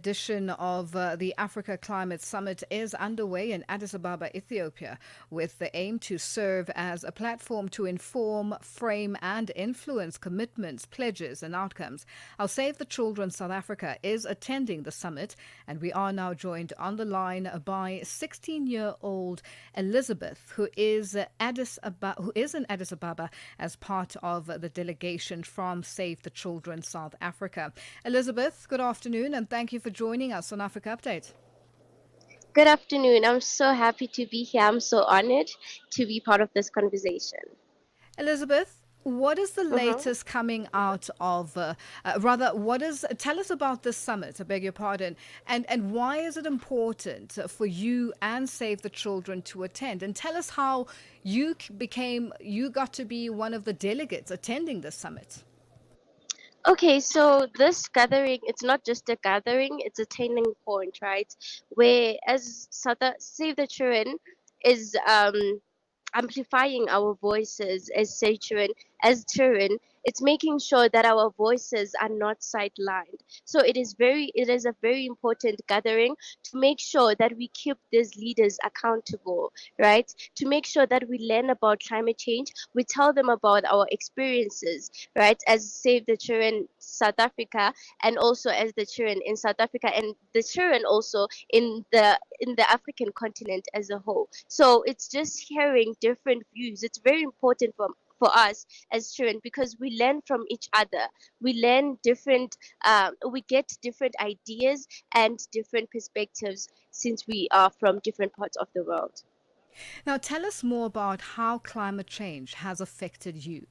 Edition of the Africa Climate Summit is underway in Addis Ababa, Ethiopia, with the aim to serve as a platform to inform, frame, and influence commitments, pledges, and outcomes. Our Save the Children South Africa is attending the summit, and we are now joined on the line by 16-year-old Elizabeth, who is in Addis Ababa as part of the delegation from Save the Children South Africa. Elizabeth, good afternoon, and thank you for joining us on Africa Update. Good afternoon. I'm so happy to be here. I'm so honored to be part of this conversation. Elizabeth, what is the Mhm. latest coming out of, tell us about this summit, I beg your pardon, and why is it important for you and Save the Children to attend? And tell us how you got to be one of the delegates attending this summit. Okay, so this gathering, it's not just a gathering, it's a turning point, right? Where as Save the Children is amplifying our voices as children, it's making sure that our voices are not sidelined. So it is a very important gathering to make sure that we keep these leaders accountable, right? To make sure that we learn about climate change, we tell them about our experiences, right? As Save the Children South Africa, and also as the children in South Africa, and the children also in the African continent as a whole. So it's just hearing different views. It's very important for us as children because we learn from each other. We learn we get different ideas and different perspectives since we are from different parts of the world. Now, tell us more about how climate change has affected you.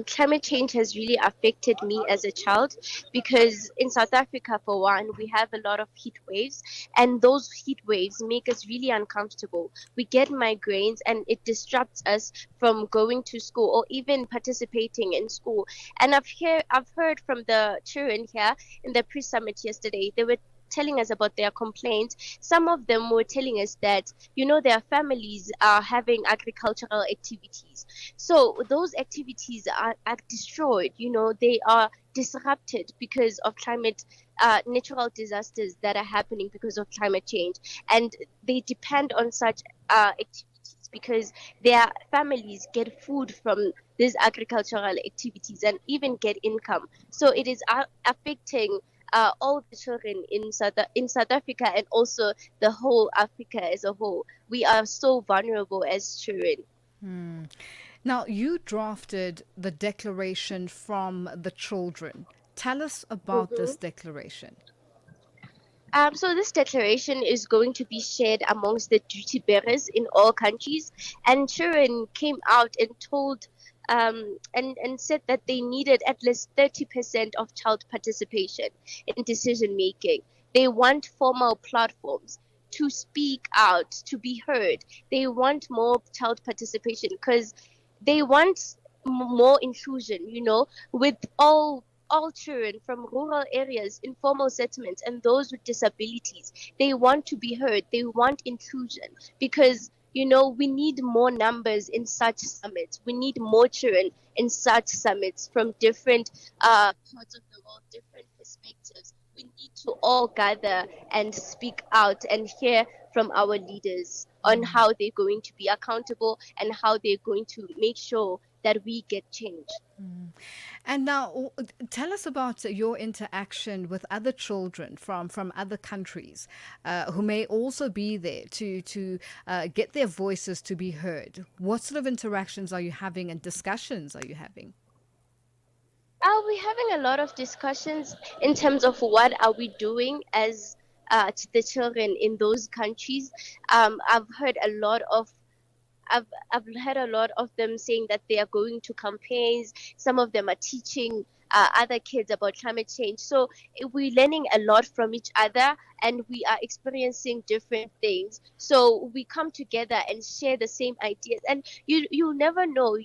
Climate change has really affected me as a child because in South Africa, for one, we have a lot of heat waves, and those heat waves make us really uncomfortable. We get migraines, and it disrupts us from going to school or even participating in school. And I've heard from the children here in the pre-summit yesterday. They were telling us about their complaints. Some of them were telling us that, their families are having agricultural activities. So those activities are destroyed, they are disrupted because of natural disasters that are happening because of climate change. And they depend on such activities because their families get food from these agricultural activities and even get income. So it is affecting all the children in South Africa and also the whole Africa as a whole. We are so vulnerable as children. Now, you drafted the declaration from the children. Tell us about Mhm. this declaration. So this declaration is going to be shared amongst the duty bearers in all countries, and children came out and told and said that they needed at least 30% of child participation in decision making. They want formal platforms to speak out, to be heard. They want more child participation because they want more inclusion, with all children from rural areas, informal settlements, and those with disabilities. They want to be heard. They want inclusion because, we need more numbers in such summits. We need more children in such summits from different parts of the world, different perspectives. We need to all gather and speak out and hear from our leaders on how they're going to be accountable and how they're going to make sure that we get change. And now, tell us about your interaction with other children from other countries who may also be there to get their voices to be heard. What sort of interactions are you having and discussions are you having? We're having a lot of discussions in terms of what are we doing as to the children in those countries. I've heard a lot of I've heard a lot of them saying that they are going to campaigns. Some of them are teaching other kids about climate change. So we're learning a lot from each other, and we are experiencing different things. So we come together and share the same ideas. And you never know,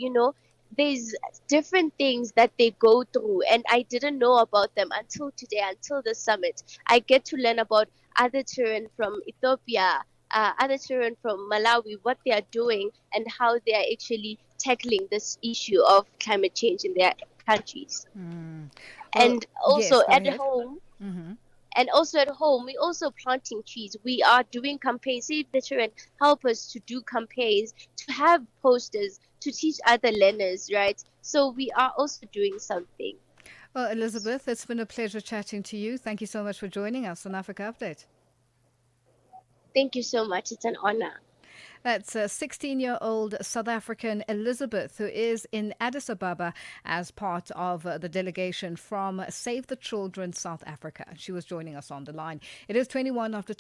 there's different things that they go through, and I didn't know about them until today, until the summit. I get to learn about other children from Ethiopia, other children from Malawi, what they are doing and how they are actually tackling this issue of climate change in their countries. Well, And yes, also go at ahead. home, And also at home, we also planting trees. We are doing campaigns. Save the Children help us to do campaigns, to have posters, to teach other learners, right? So we are also doing something. Well, Elizabeth, it's been a pleasure chatting to you. Thank you so much for joining us on Africa Update. Thank you so much. It's an honor. That's 16-year-old South African Elizabeth, who is in Addis Ababa as part of the delegation from Save the Children South Africa. She was joining us on the line. It is 21 after